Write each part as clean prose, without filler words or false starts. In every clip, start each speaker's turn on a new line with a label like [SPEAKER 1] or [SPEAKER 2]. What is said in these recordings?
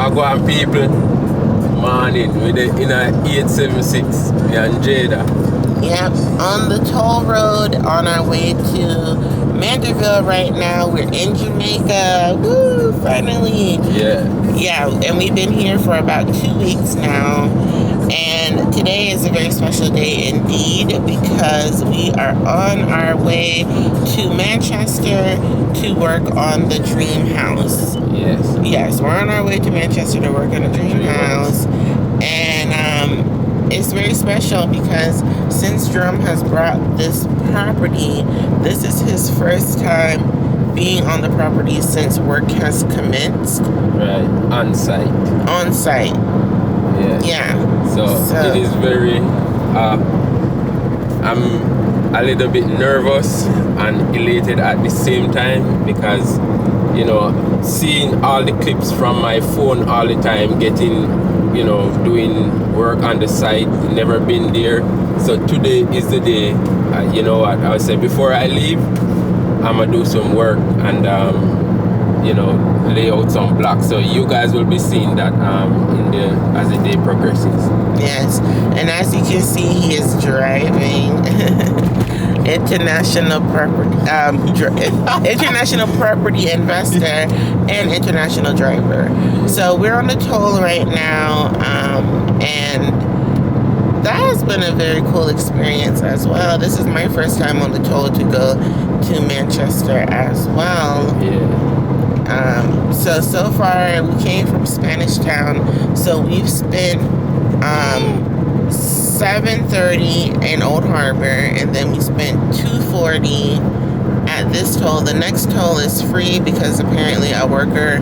[SPEAKER 1] Wagwan people, morning with the inner 876 and Jada.
[SPEAKER 2] Yep, on the toll road on our way to Mandeville right now. We're in Jamaica. Woo, finally. Yeah, and we've been here for about 2 weeks now. And today is a very special day indeed because we are on our way to Manchester to work on the dream house. Yes, we're on our way to Manchester to work on the dream house. And it's very special because since Drum has brought this property, this is his first time being on the property since work has commenced.
[SPEAKER 1] Right, on site.
[SPEAKER 2] On site. Yeah.
[SPEAKER 1] So it is very, I'm a little bit nervous and elated at the same time because, you know, seeing all the clips from my phone all the time, getting, you know, doing work on the site, never been there. So today is the day. You know what, I would say before I leave, I'm gonna do some work and you know, lay out some blocks. So you guys will be seeing that as the day progresses.
[SPEAKER 2] Yes, and as you can see, he is driving international property investor and international driver. So we're on the toll right now, and that has been a very cool experience as well. This is my first time on the toll to go to Manchester as well. So far we came from Spanish Town, so we've spent 7:30 in Old Harbor, and then we spent 2:40 at this toll. The next toll is free because apparently a worker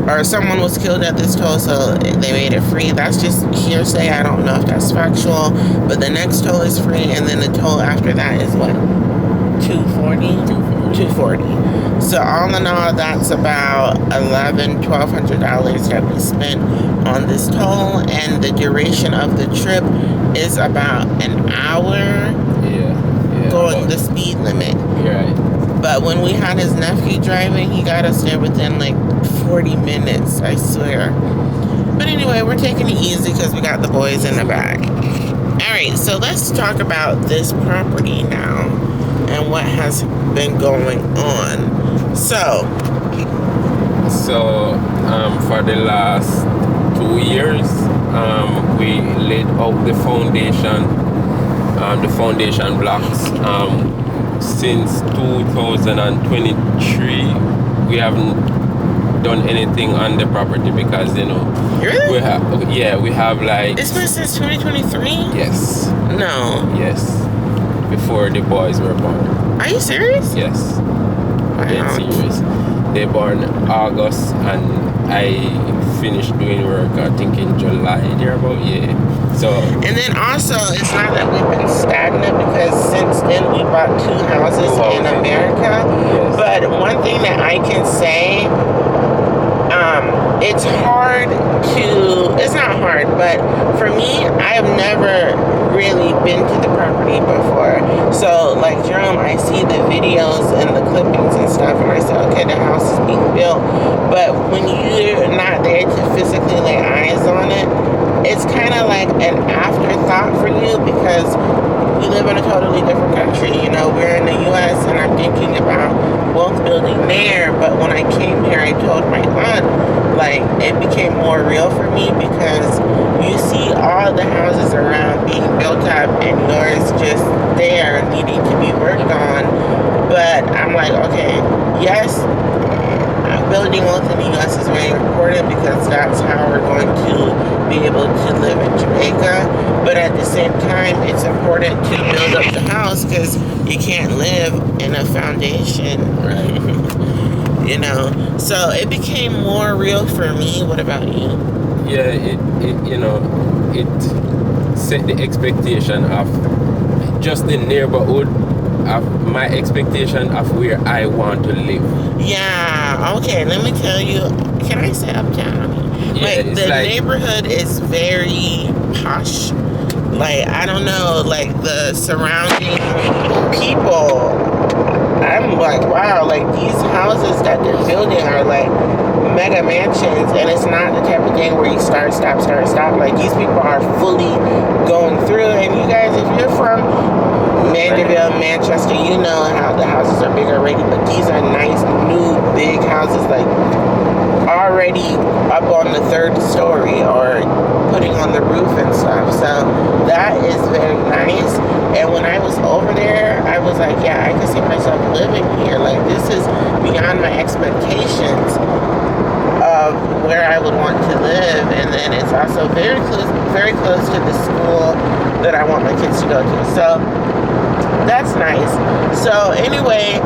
[SPEAKER 2] or someone was killed at this toll, so they made it free. That's just hearsay. I don't know if that's factual, but the next toll is free, and then the toll after that is what? 240. So all in all, that's about $1,200 that we spent on this toll, and the duration of the trip is about an hour. Going the speed limit. But when we had his nephew driving, he got us there within like 40 minutes, I swear. But anyway, we're taking it easy because we got the boys in the back. Alright, so let's talk about this property now and what has been going on. So
[SPEAKER 1] for the last 2 years, we laid out the foundation blocks. Since 2023, we haven't done anything on the property because, you know,
[SPEAKER 2] really?
[SPEAKER 1] we have like...
[SPEAKER 2] It's been since 2023?
[SPEAKER 1] Yes.
[SPEAKER 2] No.
[SPEAKER 1] Yes. Before the boys were born.
[SPEAKER 2] Are you serious?
[SPEAKER 1] Yes.
[SPEAKER 2] Wow.
[SPEAKER 1] Dead serious. They born August and I finished doing work I think in July thereabout. So
[SPEAKER 2] and then also it's not that we've been stagnant because since then we bought 2 houses in America. But one thing that I can say, it's not hard, but for me, I have never really been to the property before. So like Jerome, I see the videos and the clippings and stuff, and I say, okay, the house is being built. But when you're not there to physically lay eyes on it, it's kind of like an afterthought for you because we live in a totally different country. You know, we're in the U.S. and I'm thinking about wealth building there. But when I came here, I told my aunt, like, it became more real for me because you see all the houses around being built up and yours just there needing to be worked on. But I'm like, okay, yes, building wealth in the U.S. is very important because that's how we're going to be able to live in Jamaica. But at the same time, it's important to build up the house because you can't live in a foundation.
[SPEAKER 1] Right.
[SPEAKER 2] You know, so it became more real for me. What about you?
[SPEAKER 1] Yeah, it set the expectation of just the neighborhood, of my expectation of where I want to live.
[SPEAKER 2] Yeah, okay, let me tell you, can I say uptown?
[SPEAKER 1] Yeah,
[SPEAKER 2] like, the neighborhood is very posh. Like, I don't know, like the surrounding people, I'm like, wow, like these houses that they're building are like mega mansions, and it's not the type of thing where you start, stop, start, stop. Like, these people are fully going through. And you guys, if you're from Mandeville, Manchester, you know how the houses are big already, but these are nice, new, big houses, like already up on the 3rd story or putting on the roof and stuff. So that is very nice. And when I was over there, I was like, yeah, I can see myself living here. Like, this is beyond my expectations of where I would want to live. And then it's also very close to the school that I want my kids to go to. So that's nice. So anyway,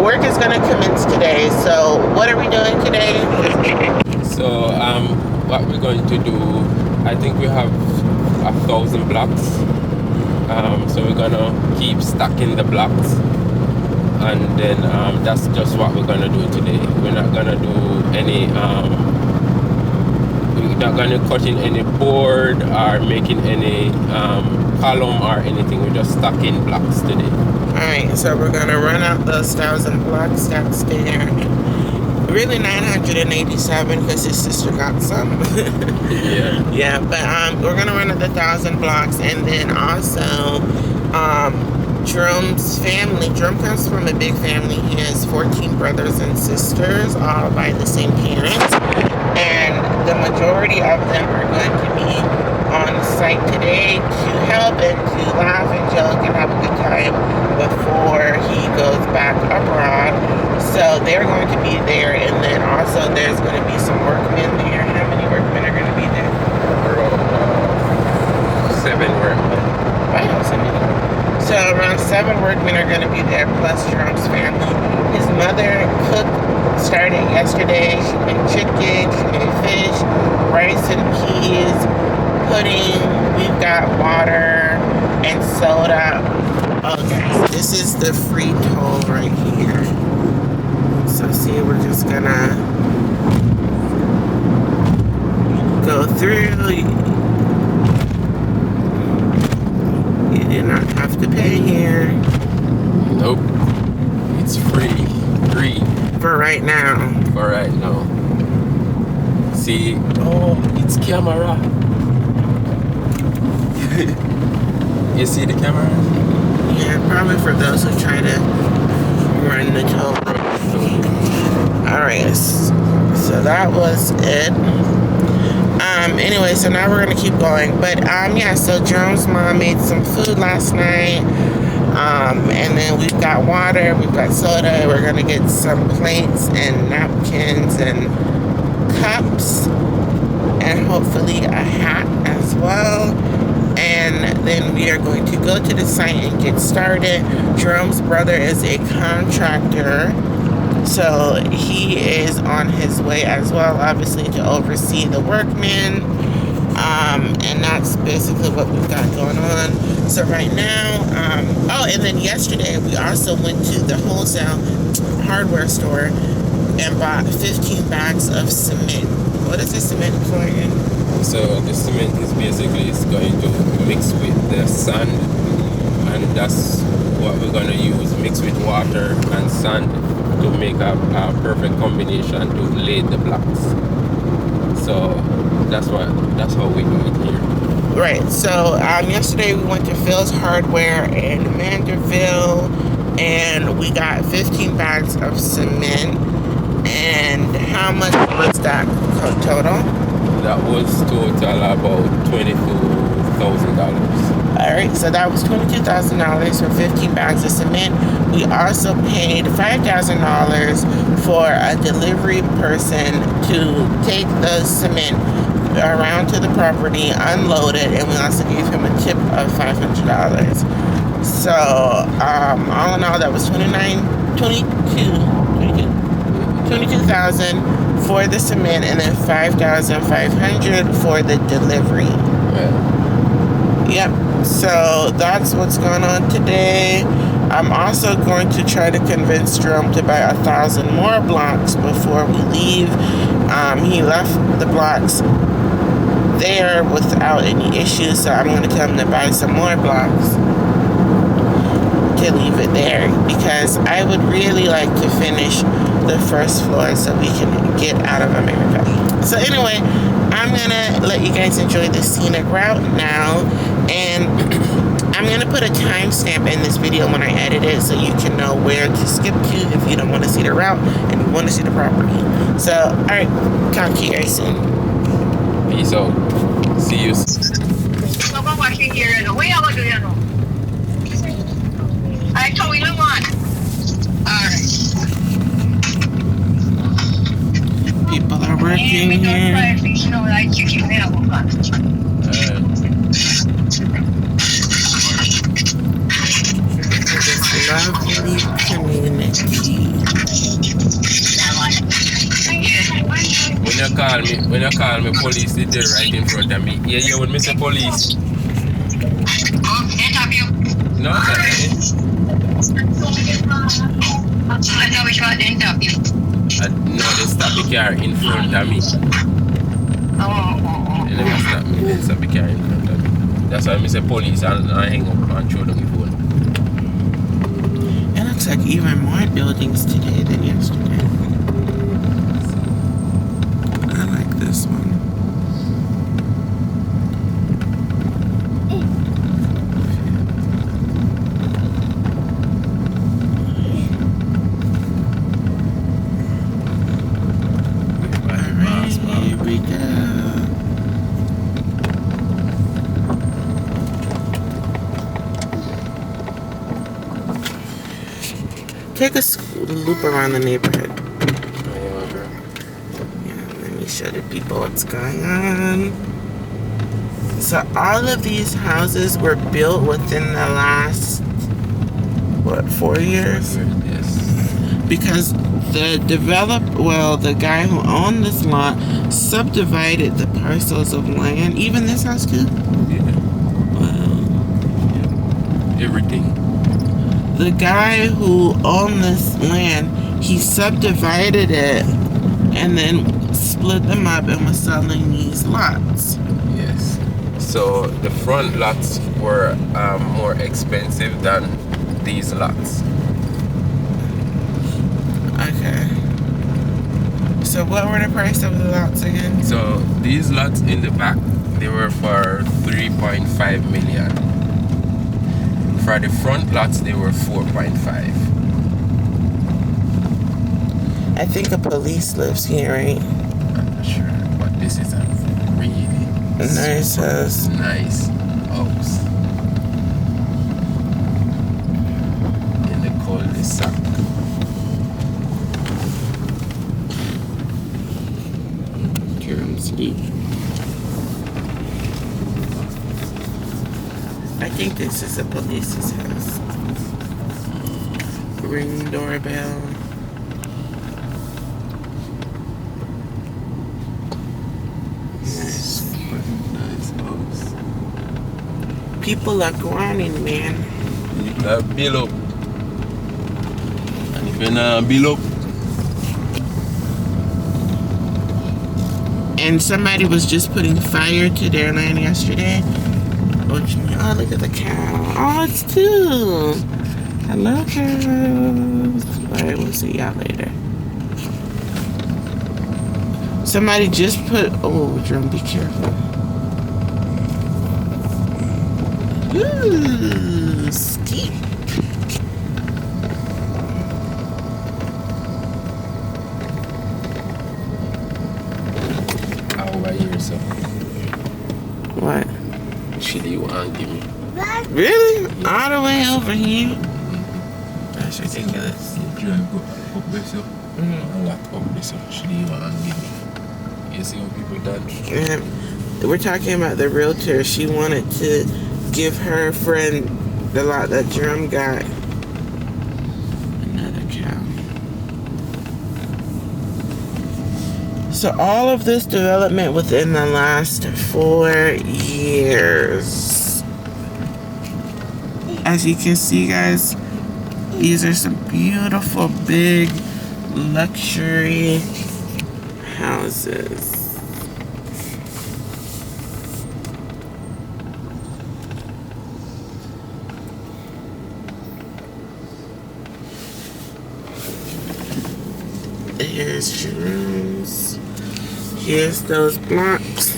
[SPEAKER 2] work is going to commence today. So what are we doing today?
[SPEAKER 1] So what we're going to do, I think we have 1,000 blocks. So we're gonna keep stacking the blocks, and then that's just what we're gonna do today. We're not gonna do any we're not gonna cut in any board or making any column or anything. We're just stacking blocks today.
[SPEAKER 2] Alright, so we're gonna run out those 1,000 blocks that's there. Really 987 because his sister got some.
[SPEAKER 1] Yeah.
[SPEAKER 2] Yeah, but we're gonna run at the 1,000 blocks, and then also Jerome's family. Jerome comes from a big family. He has 14 brothers and sisters, all by the same parents, and the majority of them are going to be on site today to help and to laugh and joke and have a good time before he goes back abroad. So they're going to be there, and then also there's going to be some workmen there. How many workmen are going to be there?
[SPEAKER 1] Around 7 workmen.
[SPEAKER 2] Wow, so many. So around 7 workmen are going to be there, plus Jerome's family. His mother started yesterday. She made chicken, she made fish, rice and peas, pudding. We've got water and soda. Okay, this is the free toll right here. So see, we're just gonna go through. You do not have to pay here.
[SPEAKER 1] Nope. It's free. Free.
[SPEAKER 2] For right now.
[SPEAKER 1] For right now. See, oh, it's camera. You see the camera?
[SPEAKER 2] Yeah, probably for those who try to run the toll road. Alright, so that was it. Anyway, so now we're gonna keep going. But yeah, so Jerome's mom made some food last night. And then we've got water, we've got soda, we're gonna get some plates and napkins and cups, and hopefully a hat as well. And then we are going to go to the site and get started. Jerome's brother is a contractor, so he is on his way as well, obviously, to oversee the workmen. And that's basically what we've got going on. So right now, oh, and then yesterday we also went to the wholesale hardware store and bought 15 bags of cement. What is the cement for again?
[SPEAKER 1] So the cement is basically going to mix with the sand, and that's what we're going to use, mix with water and sand to make a perfect combination to lay the blocks. So that's how we do it here.
[SPEAKER 2] Right. So yesterday we went to Phil's Hardware in Mandeville, and we got 15 bags of cement. And how much was that total?
[SPEAKER 1] That was total about $22,000.
[SPEAKER 2] Alright, so that was $22,000 for 15 bags of cement. We also paid $5,000 for a delivery person to take the cement around to the property, unload it, and we also gave him a tip of $500. So, all in all, that was $22,000 for the cement, and then $5,500 for the delivery.
[SPEAKER 1] Yeah.
[SPEAKER 2] Yep. So that's what's going on today. I'm also going to try to convince Jerome to buy 1,000 more blocks before we leave. He left the blocks there without any issues, so I'm going to tell him to buy some more blocks to leave it there, because I would really like to finish the first floor so we can get out of America. So anyway, I'm gonna let you guys enjoy the scenic route now, and I'm gonna put a timestamp in this video when I edit it so you can know where to skip to if you don't want to see the route and you want to see the property. So, alright, talk to you guys soon.
[SPEAKER 1] Peace out. See you.
[SPEAKER 3] I told you one. Alright.
[SPEAKER 2] People are working here.
[SPEAKER 3] This
[SPEAKER 2] lovely community.
[SPEAKER 1] When you call me, police is there right in front of me. Yeah, you would miss a police.
[SPEAKER 3] Interview.
[SPEAKER 1] No, sorry.
[SPEAKER 3] I know which one interview.
[SPEAKER 1] No, they stop the car in front of me. They never stop me, they stop the car in front of me. That's why I miss a police and I hang up and throw them the phone.
[SPEAKER 2] It looks like even more buildings today than yesterday. I like this one. Here we go. Take a loop around the neighborhood. Yeah, let me show the people what's going on. So all of these houses were built within the last, 4 years?
[SPEAKER 1] Yes.
[SPEAKER 2] Because the the guy who owned this lot subdivided the parcels of land. Even this house too?
[SPEAKER 1] Yeah.
[SPEAKER 2] Wow.
[SPEAKER 1] Yeah. Everything.
[SPEAKER 2] The guy who owned this land, he subdivided it and then split them up and was selling these lots.
[SPEAKER 1] Yes. So the front lots were more expensive than these lots.
[SPEAKER 2] Okay. So what were the price of the lots again?
[SPEAKER 1] So these lots in the back, they were for 3.5 million. For the front lots, they were 4.5.
[SPEAKER 2] I think a police lives here, right?
[SPEAKER 1] I'm not sure, but this is a really
[SPEAKER 2] Nice house.
[SPEAKER 1] nice house in the cul-de-sac.
[SPEAKER 2] Sleep. I think this is a police's house. Ring doorbell. Nice.
[SPEAKER 1] Nice house.
[SPEAKER 2] People are grinding, man.
[SPEAKER 1] You gotta build up. And if you're not build up,
[SPEAKER 2] and somebody was just putting fire to their land yesterday. Oh, look at the cow. Oh, it's two. I love cows. Alright, we'll see y'all later. Somebody just put, oh, Drum, be careful. Ooh, steep.
[SPEAKER 1] so
[SPEAKER 2] What?
[SPEAKER 1] chili you want to give me.
[SPEAKER 2] Really? All the way over here? That's ridiculous.
[SPEAKER 1] You drive up this up. A lot up this up. Chili you want to give me. You see what people done?
[SPEAKER 2] And we're talking about the realtor. She wanted to give her friend the lot that Jerome got. Another cow. So all of this development within the last 4 years. As you can see, guys, these are some beautiful, big, luxury houses. restrooms. Here's those blocks.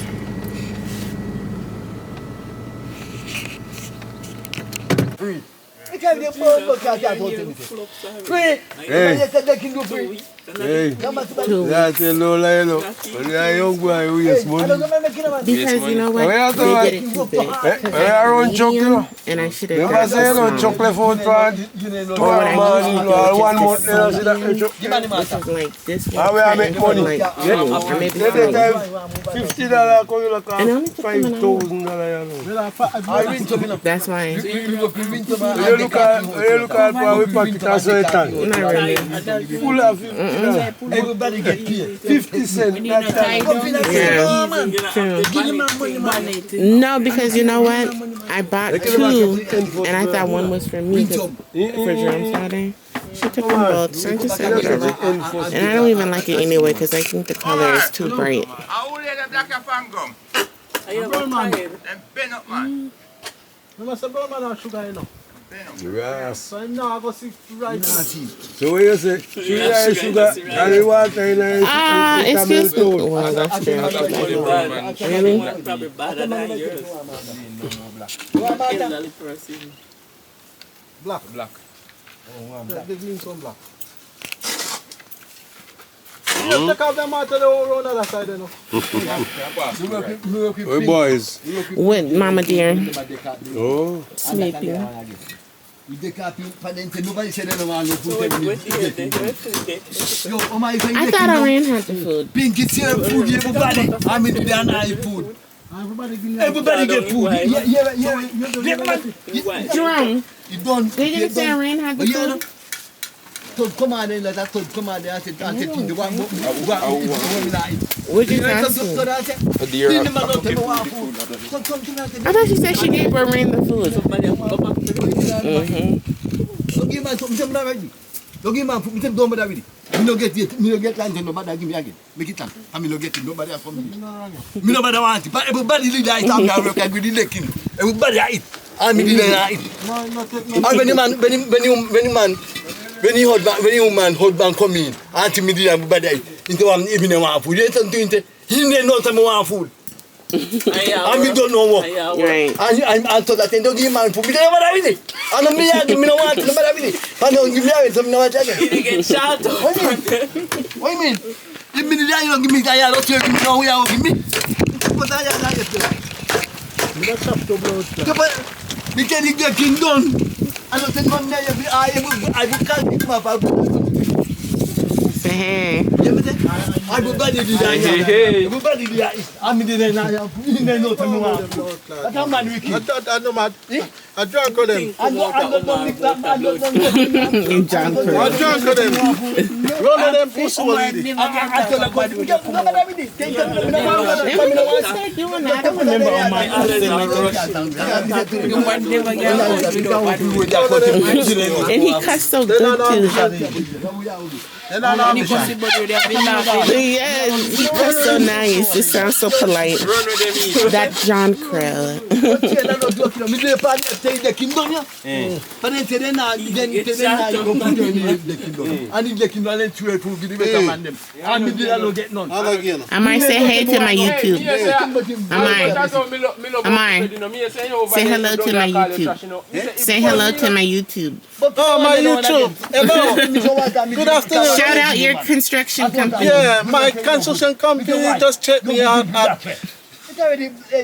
[SPEAKER 4] Hey, that's a low line.
[SPEAKER 2] Because you know what? They did it too big. Medium, and I should have done it
[SPEAKER 4] chocolate food
[SPEAKER 2] one month. Which is like this one. I make money. Like two, or maybe three.
[SPEAKER 4] $50
[SPEAKER 2] And I only took them
[SPEAKER 4] $5,000.
[SPEAKER 2] That's why.
[SPEAKER 4] You look at where we pack it as a ton.
[SPEAKER 2] Not really.
[SPEAKER 4] Full of everybody get paid. 50 cents.
[SPEAKER 2] No, because you know what? I bought two, and I thought one was for me for Jerome Friday. She took them both, so I just said whatever. And I don't even like it anyway because I think the color is too bright.
[SPEAKER 4] Yes. So what you say? Sugar and the water in it.
[SPEAKER 2] Excuse me. Well, that's true. Really?
[SPEAKER 5] Probably better than yours.
[SPEAKER 4] Black. Oh, black. Give me some black. You take out them out to the whole other side, you know. Hey, boys.
[SPEAKER 2] With Mama Dear.
[SPEAKER 4] Oh.
[SPEAKER 2] Sleeping. I thought Iran had the food.
[SPEAKER 6] Pink is here food, everybody. I mean, they are food. Everybody get food.
[SPEAKER 2] Jerome,
[SPEAKER 6] You don't.
[SPEAKER 2] they didn't say Iran had the food.
[SPEAKER 6] Come on, I said, come on, I said, the one.
[SPEAKER 2] What you asking? I thought she said she gave Iran the food.
[SPEAKER 6] Don't give man something already. Don't give man something already. Me no get it. Me no get land. Nobody give me again. Make it land. I me no get it. Nobody have from me. Me nobody want it. But everybody live like I'm not working with the licking. Everybody eat. I me didn't eat. And when you man hold back come in, auntie me did everybody eat. Into one evening want food. You something he didn't know time want food. And me don't know what.
[SPEAKER 2] Right.
[SPEAKER 6] And I told that don't give man food. Me don't want with it. And me no want nobody with it. And don't give me it. Some no want again.
[SPEAKER 5] You get shot.
[SPEAKER 6] What you mean? If me the you don't give me that, you don't give me no way you give me. But I get
[SPEAKER 4] Me not chop to blood.
[SPEAKER 6] because he get king done. I don't think one day I will call it my
[SPEAKER 2] Say hey.
[SPEAKER 6] I will body the everybody there is. I mean, they know to me. But I'm man wicked.
[SPEAKER 4] I know mad. I drunk on them.
[SPEAKER 6] I don't mix that. I don't
[SPEAKER 2] John
[SPEAKER 4] I drunk on them. Roll on them pussy already.
[SPEAKER 6] I told her, but we don't have it.
[SPEAKER 2] They wouldn't start doing that. I don't remember on my And he cussed so good too. Yes, he cussed so nice. It sounds so polite. That John Krell. I might say hey to my YouTube. Say hello to my YouTube. Say hello to my YouTube.
[SPEAKER 4] Oh, my YouTube. Good afternoon.
[SPEAKER 2] Shout out your construction company.
[SPEAKER 4] Yeah, my construction company just checked me out at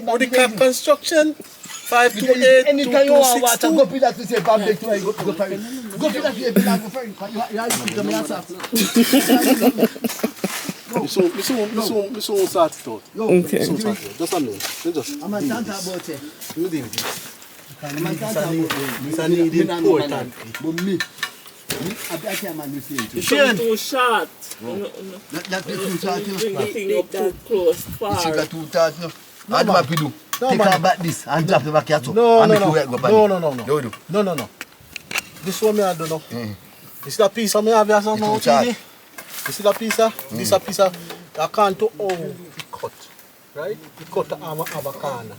[SPEAKER 4] Woodicap Construction. 528
[SPEAKER 6] anytime you want water, go put that to say public to go for it. Go put that to say go for it.
[SPEAKER 4] So start it out.
[SPEAKER 2] Okay.
[SPEAKER 4] Just a minute. Just.
[SPEAKER 6] I'm a talk about it.
[SPEAKER 4] You did.
[SPEAKER 6] I'm a talk about it.
[SPEAKER 4] It's an important.
[SPEAKER 6] But me, I can't man this thing.
[SPEAKER 5] It's too short.
[SPEAKER 6] That's too short.
[SPEAKER 5] Bring the thing up too close, far.
[SPEAKER 6] It's got too short. How do I do? Take her back this and drop the back here too.
[SPEAKER 4] No.
[SPEAKER 6] No.
[SPEAKER 4] This one me I don't know. This is a piece of me have here something out here. This is a piece of, this is a piece of, I can't do all it cut, right? It cut the arm of a corner,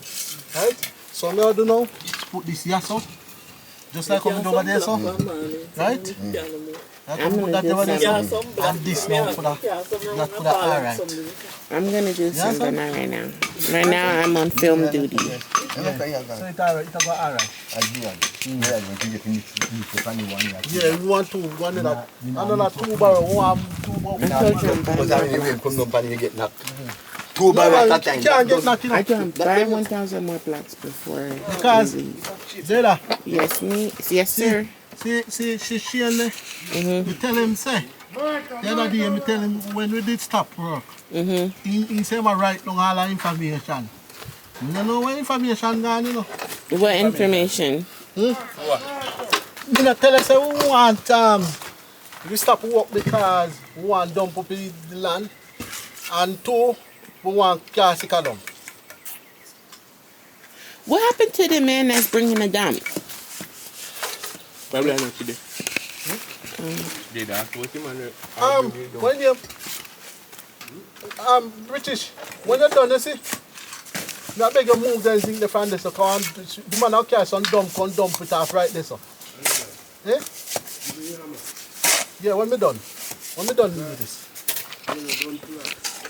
[SPEAKER 4] right? So me I do now, put this here so, Just like coming over there, so. Right? I can put that over there, so. And this now for that. That for that, alright.
[SPEAKER 2] I'm gonna do some, but not right now. Right now, I'm on film duty.
[SPEAKER 4] So it's alright, it's alright. Yeah, we want to, one of that. Another 2 barrel, one, 2 barrel.
[SPEAKER 2] I told you I'm buying.
[SPEAKER 6] 2 barrels at a
[SPEAKER 4] You can't get
[SPEAKER 6] time.
[SPEAKER 4] nothing
[SPEAKER 2] I
[SPEAKER 4] up.
[SPEAKER 2] told him buy 1,000 more blocks before
[SPEAKER 4] Because,
[SPEAKER 2] we leave.
[SPEAKER 4] Zeda,
[SPEAKER 2] Yes, me. Yes, sir.
[SPEAKER 4] see, she and me tell him, say, the other day, me tell him when we did stop work, he said, I write down all the information. You don't know where information gone, you know.
[SPEAKER 2] What information?
[SPEAKER 4] You know, tell us, say, we want, we stop work because we want dump up the land, and 2, we want car sick dump.
[SPEAKER 2] What happened to the man that's bringing the dump?
[SPEAKER 1] Probably not today. Did I put him on the...
[SPEAKER 4] When you, British, when you're done, you see, I beg you move them things from this, so come, the man out carry some dump, come dump it off right there, so. Eh? Yeah, when we done with this.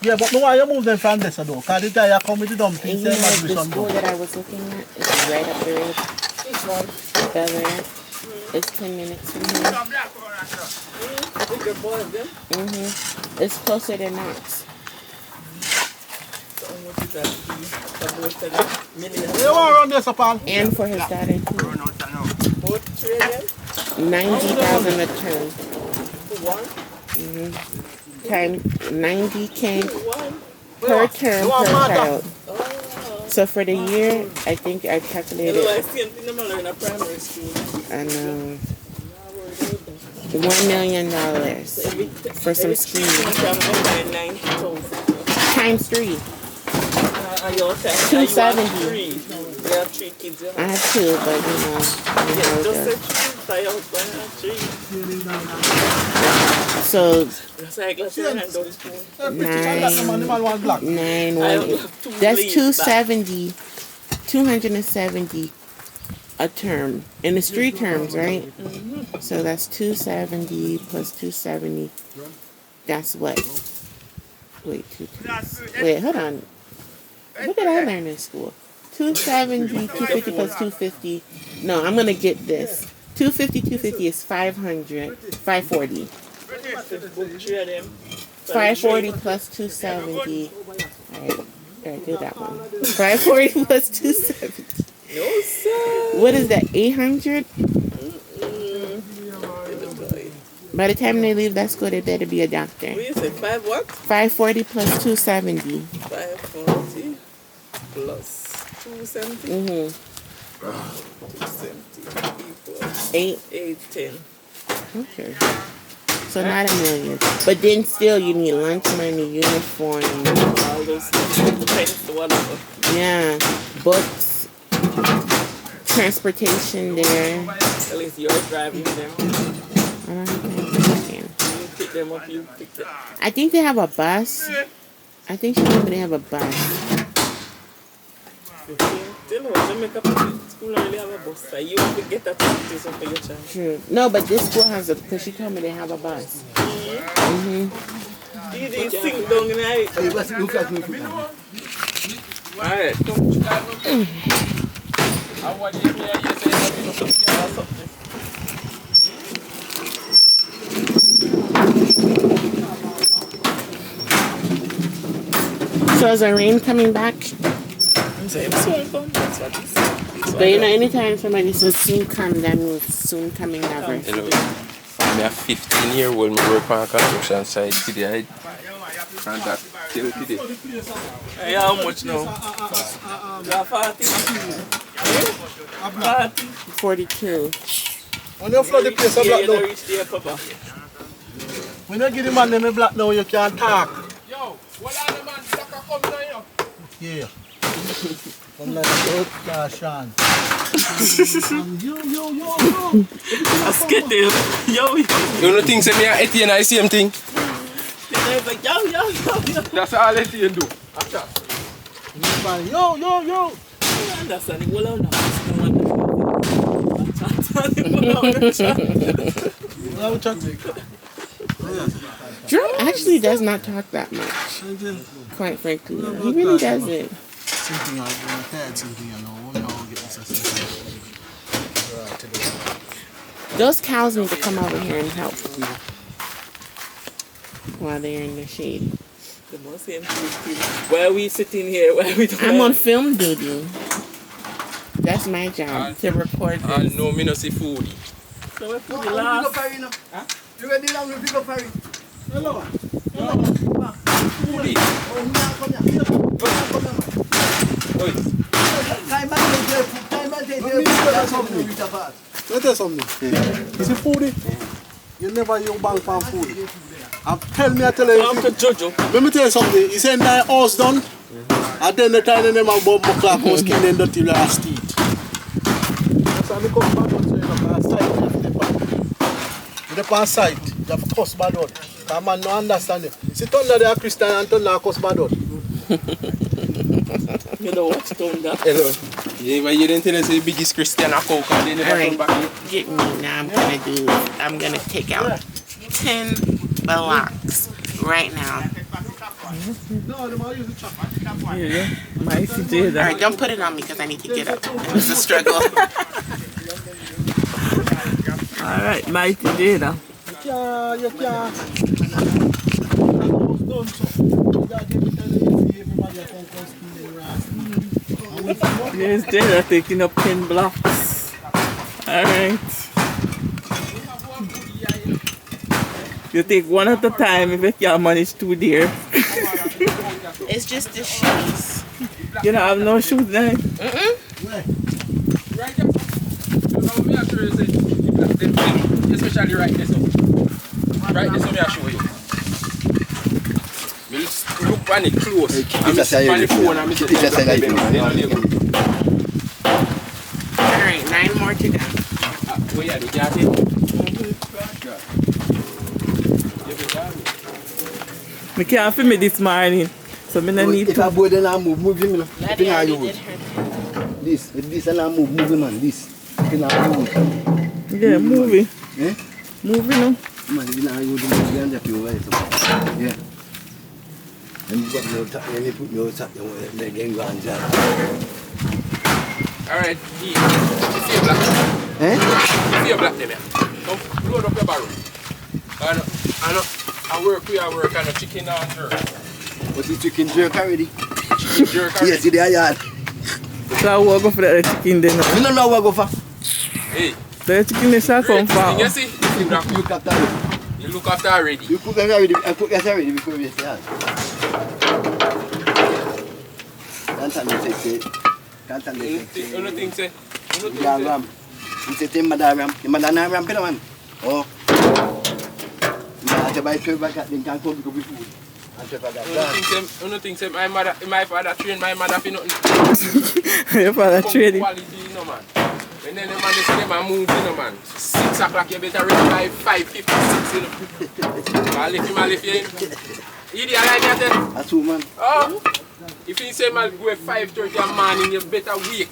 [SPEAKER 4] Yeah, but no why you move them from this, though, because the guy come with the dump,
[SPEAKER 2] And
[SPEAKER 4] he
[SPEAKER 2] you know
[SPEAKER 4] say, man, do
[SPEAKER 2] the
[SPEAKER 4] some
[SPEAKER 2] school
[SPEAKER 4] dump.
[SPEAKER 2] that I was looking at is right up the road. Bel Air. It's 10 minutes from here. It's closer than Knox.
[SPEAKER 4] You want run this, Paul?
[SPEAKER 2] And for his daughter too. 90,000 a term. Time 90K per term per child. So for the year, I think I calculated. I know. $1 million for some skis. Times 3. 270.
[SPEAKER 5] We have 3 kids.
[SPEAKER 2] I have 2, but you know how it goes. So
[SPEAKER 5] It's like let's say I don't spoon.
[SPEAKER 4] Nine.
[SPEAKER 2] That's 270 a term. And it's 3 terms, right? So that's 270 plus 270. That's what? Wait, 2 times. Wait, hold on. What did I learn in school? 270, 250 plus 250. No, I'm going to get this. 250 is 500, 540. 540 plus 270. Alright, do that one. 540 plus 270.
[SPEAKER 5] No, sir.
[SPEAKER 2] What is that, 800? By the time they leave that school, they better be a doctor.
[SPEAKER 5] What you say, 5 what?
[SPEAKER 2] 540 plus 270.
[SPEAKER 5] 540 plus 270. 270 equals 810.
[SPEAKER 2] Okay. So not $1 million. But then still you need lunch money, uniform.
[SPEAKER 5] All those things, whatever.
[SPEAKER 2] Yeah. Books. Transportation there.
[SPEAKER 5] At least you're driving them.
[SPEAKER 2] I don't think
[SPEAKER 5] You pick them up, you pick them.
[SPEAKER 2] I think they have a bus. I think she told me they have a bus.
[SPEAKER 5] Still, Jamaica school only have a bus. So you have to get a transportation for your child.
[SPEAKER 2] True. No, but this school has a, because she told me they have a bus.
[SPEAKER 5] You did sing down in the Alright, come.
[SPEAKER 2] So is the rain coming back? But you know, anytime somebody says soon come, that means soon coming never.
[SPEAKER 1] You know, I'm a 15-year-old, me work on a construction site today. And that till today.
[SPEAKER 5] Hey, how much now? 40.
[SPEAKER 2] 42.
[SPEAKER 4] When you flood the place, a
[SPEAKER 5] Yeah,
[SPEAKER 4] black
[SPEAKER 5] you
[SPEAKER 4] now.
[SPEAKER 5] don't reach there, Papa.
[SPEAKER 4] When you give the man them a black now, you can't talk.
[SPEAKER 1] Yo, what are the man that come down here?
[SPEAKER 4] Yeah. Come like that, Sean. Yo.
[SPEAKER 5] Let's get there. Yo.
[SPEAKER 1] You don't think say me and Etienne are the same thing?
[SPEAKER 5] It's like, yo.
[SPEAKER 1] That's all Etienne do.
[SPEAKER 4] Yo.
[SPEAKER 5] Understand? Well, now.
[SPEAKER 2] Drum actually does not talk that much, quite frankly. He really doesn't. Those cows need to come over here and help while they're in the shade.
[SPEAKER 5] The most same food. Why are we sitting here? Why are we doing
[SPEAKER 2] I'm on film duty. That's my job, to record this.
[SPEAKER 1] No, me no see food.
[SPEAKER 5] So we put the last.
[SPEAKER 6] You ready now? You pick up Harry. Hello.
[SPEAKER 1] Foodie.
[SPEAKER 4] Let me tell you something. You see foodie? You never use bank for foodie. Tell me,
[SPEAKER 5] I'm to Jojo.
[SPEAKER 4] let me tell you something. He said that house done. And then the time they never bought my clock was skin and dirty last teeth. That's why I come back on so you have to site. You have to site. You have to cuss bad word. Because man no understand it. See thunder they are Christian and thunder cuss bad word.
[SPEAKER 5] You know what's thunder?
[SPEAKER 1] Hello. Yeah, but you didn't tell us the biggest Christian a coke and they never come back.
[SPEAKER 2] Get me. Now I'm gonna take out 10 blocks right now.
[SPEAKER 4] No, they might use the chop.
[SPEAKER 5] Yeah. Mighty Jada.
[SPEAKER 2] Alright, don't put it on me because I need to get up. It's a struggle.
[SPEAKER 5] Alright, Mighty Jada.
[SPEAKER 4] You can't. Done so. You gotta get it everybody that can come skin and rust.
[SPEAKER 5] Here's Jada taking up 10 blocks. Alright. You take one at a time if you can't manage 2 there.
[SPEAKER 2] It's just the shoes.
[SPEAKER 5] You don't have no shoes now.
[SPEAKER 1] Right there. Me I show you say, especially right this up. Right this up, me I show you. Me look on it close. I'm just on the phone and me say,
[SPEAKER 2] Alright, 9 more to go.
[SPEAKER 1] where you got it?
[SPEAKER 5] I can't film me this morning. So I don't need
[SPEAKER 6] If I
[SPEAKER 5] to.
[SPEAKER 6] board then I move him.
[SPEAKER 2] Laddie already did her.
[SPEAKER 6] This and I move him man. This. You can move.
[SPEAKER 5] Yeah, movie.
[SPEAKER 6] Eh?
[SPEAKER 5] Movie no.
[SPEAKER 6] Man, you know you do the ganja pure way. Yeah. And you got no tap, and you put your tap, the game ganja.
[SPEAKER 1] Alright, you see your black.
[SPEAKER 6] Eh?
[SPEAKER 1] You see your black them here. Come, load up your barrel. I work on a chicken and jerk.
[SPEAKER 6] What's the chicken jerk already?
[SPEAKER 1] Chicken jerk already.
[SPEAKER 6] Yes, they are yard.
[SPEAKER 5] So I will go for the chicken then.
[SPEAKER 6] You don't know what go for.
[SPEAKER 1] Hey,
[SPEAKER 5] The chicken is not come from.
[SPEAKER 1] you see?
[SPEAKER 6] You look after it.
[SPEAKER 1] You look after already.
[SPEAKER 6] You cook it already. I cook it already before we start. Can't say.
[SPEAKER 1] Anything say?
[SPEAKER 6] Yeah, ram. You say mother ram. The mother na ram, man. Oh. You buy 12 back, then can't come because we food.
[SPEAKER 1] Anything say my father trained my mother for nothing.
[SPEAKER 5] Your father trading.
[SPEAKER 1] Quality, you know, man. When then the man say them a move, you know, man. 6 o'clock you better ready by 5:56, you know. I lift him, you know. You the like that?
[SPEAKER 6] That's who, man.
[SPEAKER 1] Oh, if you say man go at 5:30 in the morning, you better wake.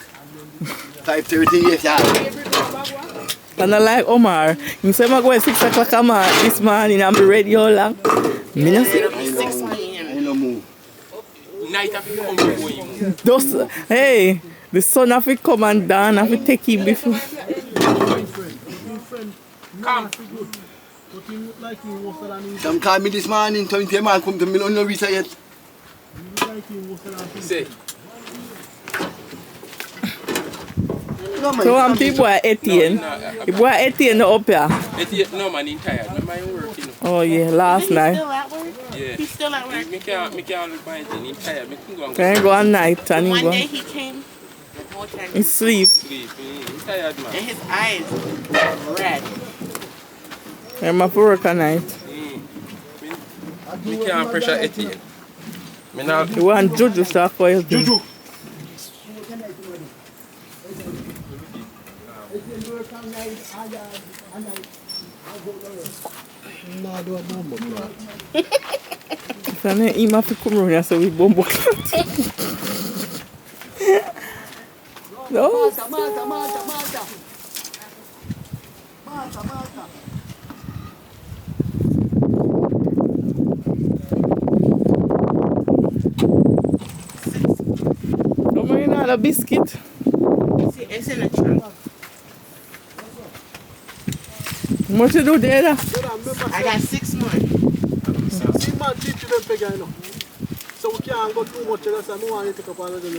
[SPEAKER 6] 5:30, yes, yeah.
[SPEAKER 5] And I like Omar. You say I go at 6 o'clock this morning and be ready all long. Me not see.
[SPEAKER 2] It'll be 6 p.m.
[SPEAKER 6] I no move.
[SPEAKER 1] Night after you come before him.
[SPEAKER 5] Those, hey, the sun have to come and down, have to take him before.
[SPEAKER 1] Come.
[SPEAKER 6] Some call me this morning, 20 man come to me, don't know visa yet.
[SPEAKER 1] Say.
[SPEAKER 6] No, man,
[SPEAKER 5] So I'm people at 18. The boy at 18 up here.
[SPEAKER 1] No man, he's tired. No man, he's working.
[SPEAKER 5] Oh yeah, last
[SPEAKER 2] He's
[SPEAKER 5] night.
[SPEAKER 2] still at work?
[SPEAKER 1] Yeah.
[SPEAKER 2] He's still at work.
[SPEAKER 1] Me can't look by anything. He's tired. Me can go and
[SPEAKER 5] Can I go at night and he
[SPEAKER 2] One
[SPEAKER 5] go.
[SPEAKER 2] day he came, the whole time,
[SPEAKER 5] He sleep.
[SPEAKER 1] sleep. He's tired, man.
[SPEAKER 2] and his eyes red.
[SPEAKER 5] I'm have to work at night.
[SPEAKER 1] Me can't pressure 18. Me not.
[SPEAKER 5] You want Juju start for you.
[SPEAKER 4] Juju. No, do a bomb clot.
[SPEAKER 5] If I need him have to come around here so we bomb clot. No. Come on, you know, the biscuit.
[SPEAKER 2] It's in the trunk.
[SPEAKER 5] What you do there?
[SPEAKER 2] I got 6 more.
[SPEAKER 4] See, man, teach you them figure, you know. So we can't go too much. I want you to take up all of them.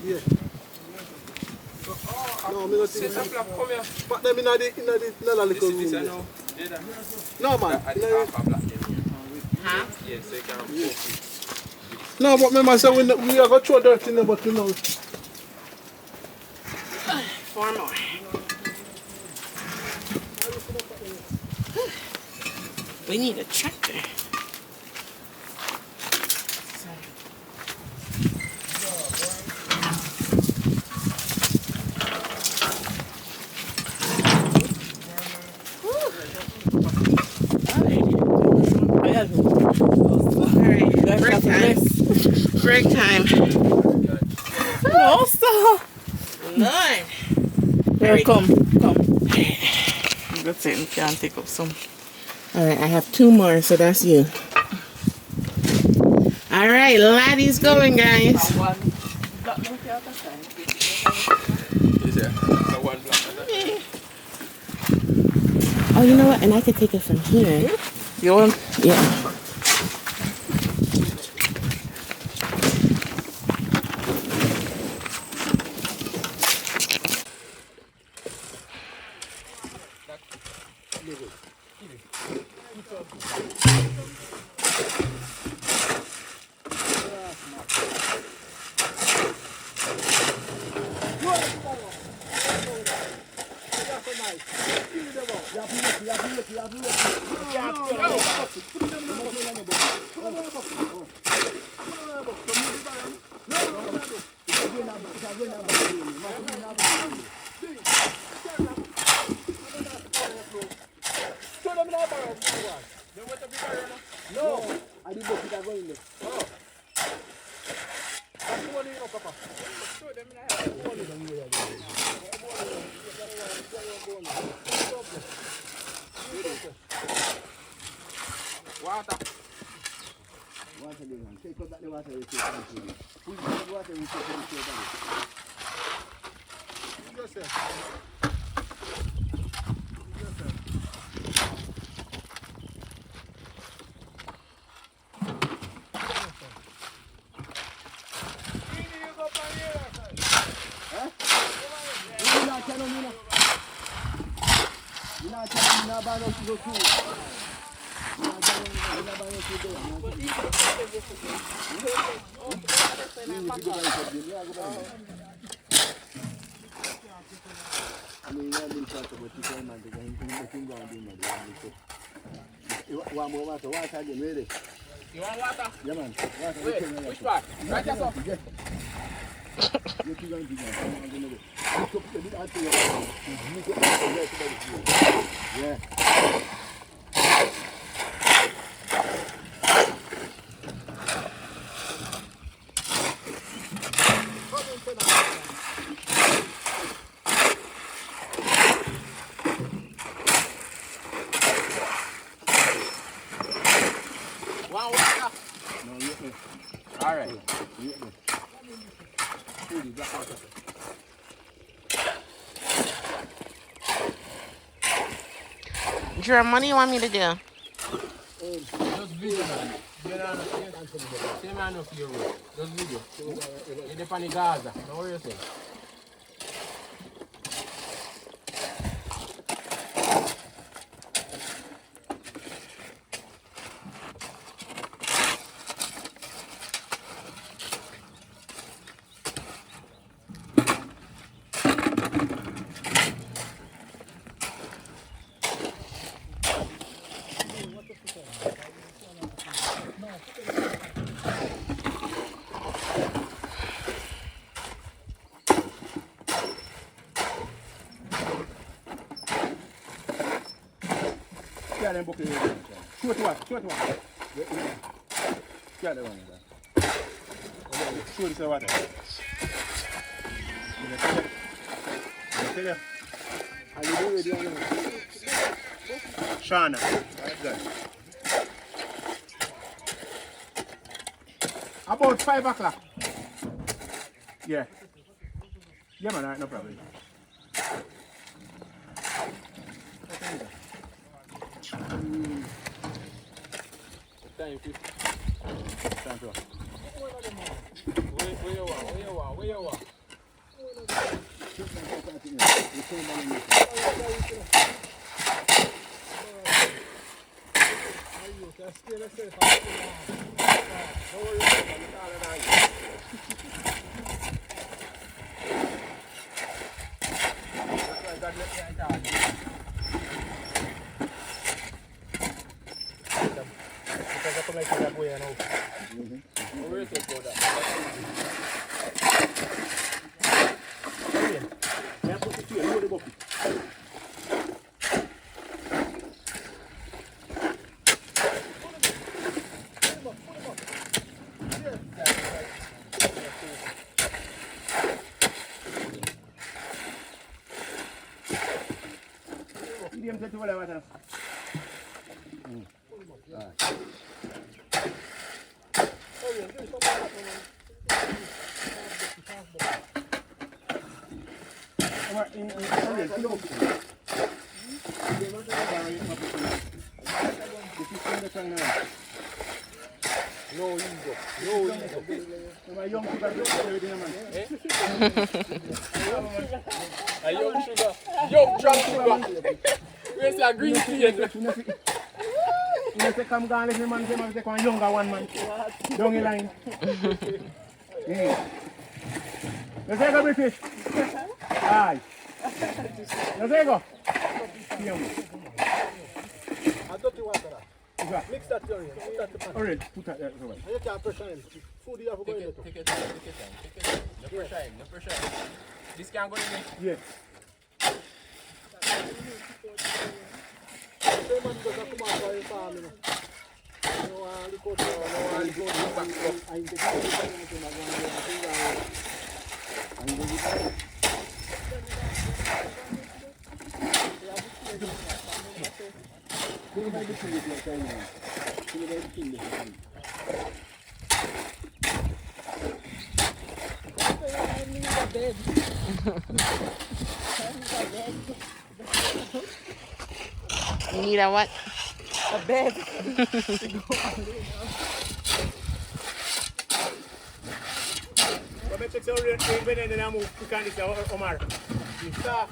[SPEAKER 4] Yeah. No, me not see them. But them in the little room. No, man.
[SPEAKER 2] Huh?
[SPEAKER 1] Yes, they can.
[SPEAKER 4] No, but remember, so we are going to throw dirt in there, but you know.
[SPEAKER 2] 4 more. We need a tractor. Break time.
[SPEAKER 5] No, stop.
[SPEAKER 2] Lord.
[SPEAKER 5] Here, come. That's it. We can't take up some.
[SPEAKER 2] Alright, I have 2 more, so that's you. Alright, laddie's going, guys. Oh, you know what? And I could take it from here.
[SPEAKER 5] You want?
[SPEAKER 2] Yeah.
[SPEAKER 6] One more water again, ready?
[SPEAKER 1] You want water?
[SPEAKER 6] Yeah, man. Water.
[SPEAKER 1] Wait, which part? Right yourself.
[SPEAKER 6] Yeah.
[SPEAKER 1] One water.
[SPEAKER 6] No, yeah.
[SPEAKER 1] All right.
[SPEAKER 2] Jerome, what do you want me to do?
[SPEAKER 1] Just video, man. Say man up your road. Just video. You're the funny Gaza. Now what you say?
[SPEAKER 6] Short one. Yeah, that one. Short is the water.
[SPEAKER 7] Shana. About 5 o'clock. Yeah. Yeah, man, alright, no problem.
[SPEAKER 1] Time to
[SPEAKER 7] Time to.
[SPEAKER 1] where you are? A young sugar. Young drunk sugar. Where's your green tea?
[SPEAKER 7] You say come down if the man came and take one younger one man. Down the line. Yeah. Let's go British. Aye. Let's go.
[SPEAKER 4] I don't want that. Mix that onion. Put that to pan.
[SPEAKER 7] Alright, put that there.
[SPEAKER 4] And you can't pressure him. Food you have to go in there.
[SPEAKER 1] Take it time. No pressure. This can go in there.
[SPEAKER 7] Yeah.
[SPEAKER 4] Same man doesn't come out for his farm, you know. No one look out for no one go
[SPEAKER 2] You need a what?
[SPEAKER 5] A bed.
[SPEAKER 7] Come and check the rain and then I move to Candice Omar. Stop.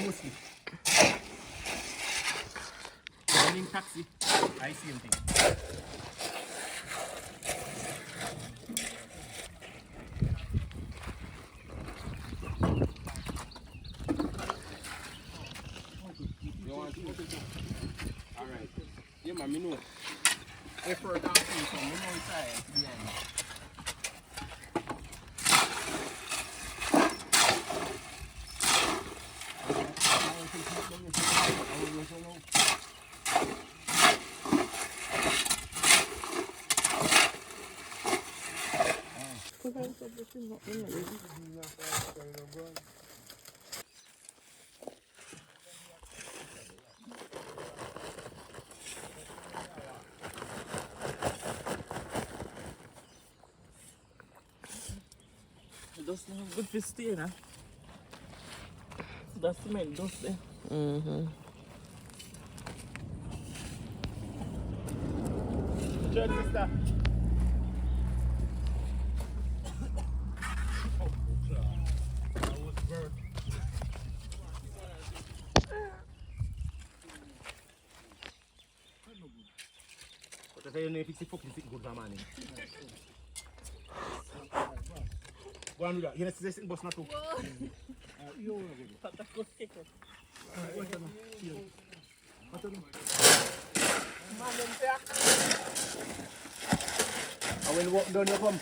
[SPEAKER 7] Mostly. Running taxi. I see him thing.
[SPEAKER 1] You want to alright. Yeah, man, me know. Effort and things, so me know it's alright. Yeah.
[SPEAKER 5] It doesn't have good for stay, nah. That's the main dust there.
[SPEAKER 7] Church sister. But I say you know if it's fucking good for money. Go Go and do that. You know, this bus not too. And when walk down, you come.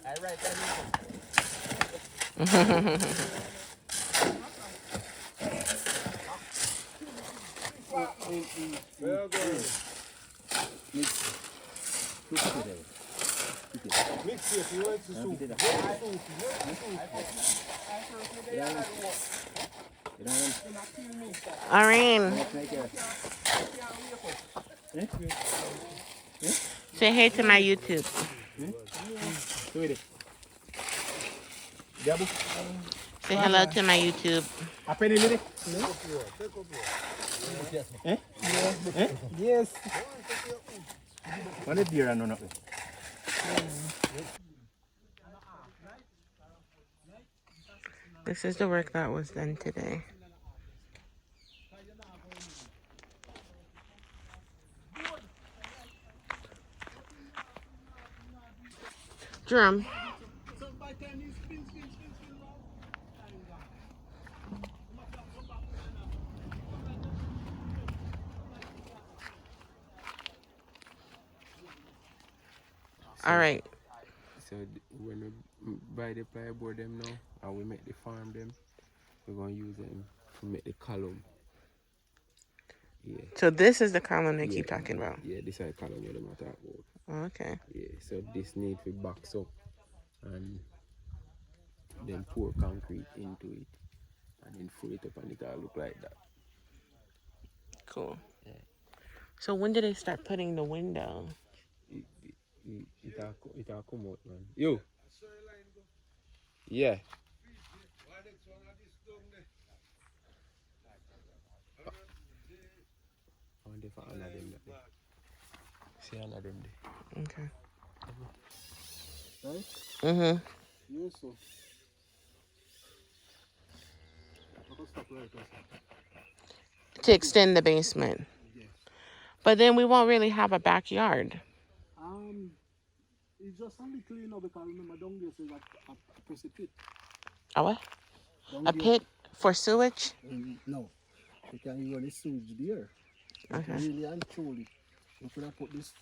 [SPEAKER 7] I right Well, go ahead. Mix it, you want to soup.
[SPEAKER 2] Irene, say hey to my YouTube.
[SPEAKER 7] Do it. Gabu.
[SPEAKER 2] Say hello to my YouTube.
[SPEAKER 7] A penny minute? Yes. One deer and nothing.
[SPEAKER 2] This is the work that was done today. Drum. All right.
[SPEAKER 1] So when we buy the plyboard them now, and we make the farm them, we're gonna use them to make the column. Yeah.
[SPEAKER 2] So this is the column they keep talking about.
[SPEAKER 1] Yeah, this is the column where them talk about.
[SPEAKER 2] Oh, okay.
[SPEAKER 1] Yeah, so this need to box up and then pour concrete into it and then fill it up and it all look like that.
[SPEAKER 2] Cool.
[SPEAKER 1] Yeah.
[SPEAKER 2] So when did they start putting the window?
[SPEAKER 1] It all come out, man. Yo. Yeah. I want for another them that day. See another them day.
[SPEAKER 2] Okay.
[SPEAKER 4] Right?
[SPEAKER 2] Mm-hmm.
[SPEAKER 4] Yes, sir. I'll stop right there.
[SPEAKER 2] To extend the basement.
[SPEAKER 4] Yes.
[SPEAKER 2] But then we won't really have a backyard.
[SPEAKER 4] It's just only clean up because remember down there is a pressy pit.
[SPEAKER 2] A what?
[SPEAKER 4] Down
[SPEAKER 2] A
[SPEAKER 4] there-
[SPEAKER 2] pit for sewage?
[SPEAKER 4] No. You can run the sewage there.
[SPEAKER 2] Okay.
[SPEAKER 4] Really and truly. You could have put this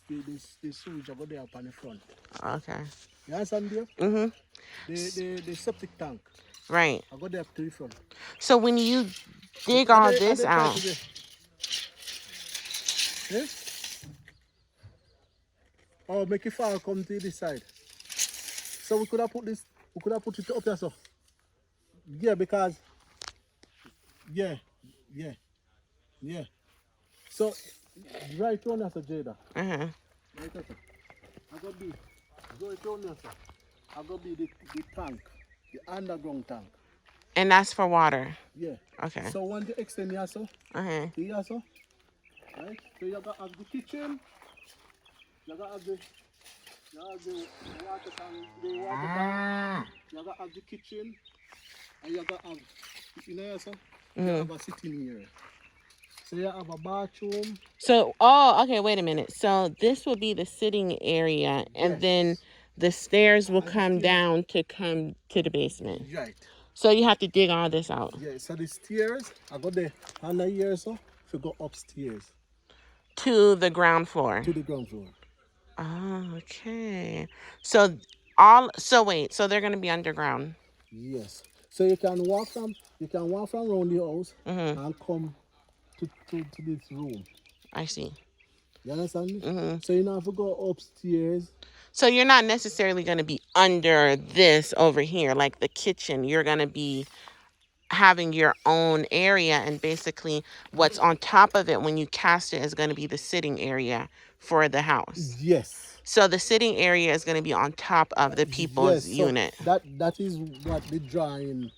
[SPEAKER 4] sewage over there up on the front.
[SPEAKER 2] Okay.
[SPEAKER 4] You understand there?
[SPEAKER 2] Mm-hmm.
[SPEAKER 4] The septic tank.
[SPEAKER 2] Right.
[SPEAKER 4] I got there up to the front.
[SPEAKER 2] So when you dig all this out,
[SPEAKER 4] Yes? Oh, make it far come to this side. So we could have put it up there, so. Yeah, because, yeah. So, right on there, sir, Jada.
[SPEAKER 2] uh-huh.
[SPEAKER 4] Right there, sir. I got be, right on there, sir. I got be the tank, the underground tank.
[SPEAKER 2] And that's for water.
[SPEAKER 4] Yeah.
[SPEAKER 2] Okay.
[SPEAKER 4] So when you extend here, so,
[SPEAKER 2] Uh-huh.
[SPEAKER 4] here, so, right? So you got to have the kitchen, you got to have the water tank, you got to have the kitchen, and you got to have, you know here, so, you have a sitting area. So you have a bathroom.
[SPEAKER 2] So, okay, wait a minute. So this will be the sitting area, and
[SPEAKER 4] Yes.
[SPEAKER 2] then the stairs will come down to come to the basement.
[SPEAKER 4] Right.
[SPEAKER 2] So you have to dig all this out.
[SPEAKER 4] Yeah, so the stairs, I got the under here, so, to go upstairs
[SPEAKER 2] To the ground floor.
[SPEAKER 4] to the ground floor.
[SPEAKER 2] Oh, okay. So wait, so they're gonna be underground.
[SPEAKER 4] Yes. So you can walk from around the house
[SPEAKER 2] Mm-hmm.
[SPEAKER 4] and come to this room.
[SPEAKER 2] I see.
[SPEAKER 4] You understand me?
[SPEAKER 2] Mm-hmm.
[SPEAKER 4] So you don't have to go upstairs.
[SPEAKER 2] So you're not necessarily gonna be under this over here, like the kitchen. You're gonna be having your own area, and basically what's on top of it when you cast it is going to be the sitting area for the house.
[SPEAKER 4] Yes.
[SPEAKER 2] So the sitting area is going to be on top of the people's
[SPEAKER 4] Yes, so
[SPEAKER 2] unit.
[SPEAKER 4] That is what the drawing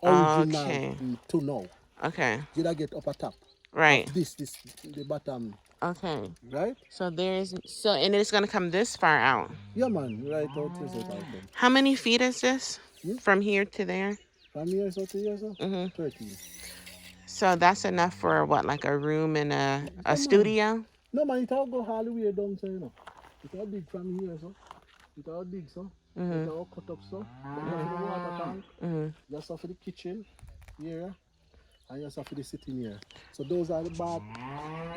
[SPEAKER 4] original
[SPEAKER 2] Okay.
[SPEAKER 4] to know.
[SPEAKER 2] Okay.
[SPEAKER 4] Did I get upper top?
[SPEAKER 2] Right.
[SPEAKER 4] This the bottom,
[SPEAKER 2] Okay.
[SPEAKER 4] right?
[SPEAKER 2] So and it's going to come this far out.
[SPEAKER 4] Yeah, man. Right out here, so that come.
[SPEAKER 2] How many feet is this from here to there?
[SPEAKER 4] From here, so to here, so 13.
[SPEAKER 2] So that's enough for what, like a room and a studio?
[SPEAKER 4] No, man, it all go all the way down, so you know. It all big from here, so. It all big, so. It all cut up, so. But you have for the water tank. You also have for the kitchen area. And you also have for the sitting area. So those are the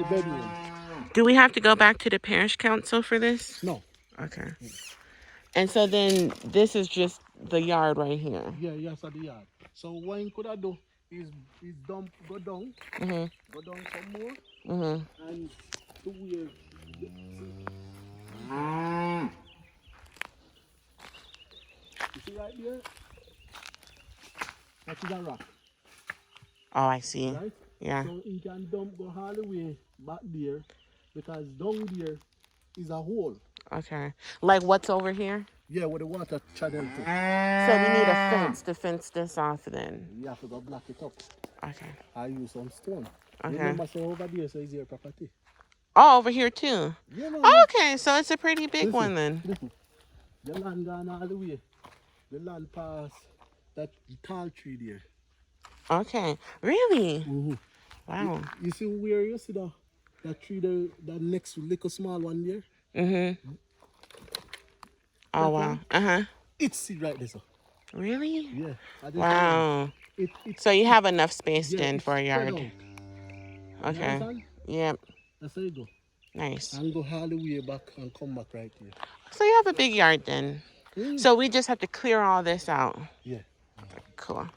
[SPEAKER 4] bedroom.
[SPEAKER 2] Do we have to go back to the parish council for this?
[SPEAKER 4] No.
[SPEAKER 2] Okay. And so then this is just the yard right here.
[SPEAKER 4] Yeah, yes, at the yard. So what you could have do is dump, go down some more, and to where. You see right there? That is a rock,
[SPEAKER 2] Oh, I see.
[SPEAKER 4] right?
[SPEAKER 2] Yeah.
[SPEAKER 4] So you can dump go all the way back there, because down there is a hole.
[SPEAKER 2] Okay. Like what's over here?
[SPEAKER 4] Yeah, where the water channel to.
[SPEAKER 2] So we need a fence to fence this off then.
[SPEAKER 4] You have to go block it up.
[SPEAKER 2] Okay.
[SPEAKER 4] I use some stone.
[SPEAKER 2] Okay.
[SPEAKER 4] Remember, so over there, so it's your property.
[SPEAKER 2] Oh, over here too.
[SPEAKER 4] Yeah, no,
[SPEAKER 2] Oh, okay, so it's a pretty big
[SPEAKER 4] Listen,
[SPEAKER 2] one then.
[SPEAKER 4] Listen. The land gone all the way. The land past that tall tree there.
[SPEAKER 2] Okay. Really?
[SPEAKER 4] Mm-hmm.
[SPEAKER 2] Wow.
[SPEAKER 4] You see where you see that tree there, that next little small one there?
[SPEAKER 2] Mm-hmm. Oh,
[SPEAKER 4] That
[SPEAKER 2] wow.
[SPEAKER 4] one?
[SPEAKER 2] Uh-huh.
[SPEAKER 4] It's it right there, so.
[SPEAKER 2] Really?
[SPEAKER 4] Yeah. I just
[SPEAKER 2] Wow.
[SPEAKER 4] It's
[SPEAKER 2] So you have enough space
[SPEAKER 4] yeah,
[SPEAKER 2] then
[SPEAKER 4] it's
[SPEAKER 2] for a
[SPEAKER 4] spread
[SPEAKER 2] yard.
[SPEAKER 4] out. You
[SPEAKER 2] Okay.
[SPEAKER 4] understand?
[SPEAKER 2] Yep.
[SPEAKER 4] That's how you go.
[SPEAKER 2] Nice.
[SPEAKER 4] And go all the way back and come back right here.
[SPEAKER 2] So you have a big yard then.
[SPEAKER 4] Mm.
[SPEAKER 2] So we just have to clear all this out.
[SPEAKER 4] Yeah.
[SPEAKER 2] Cool.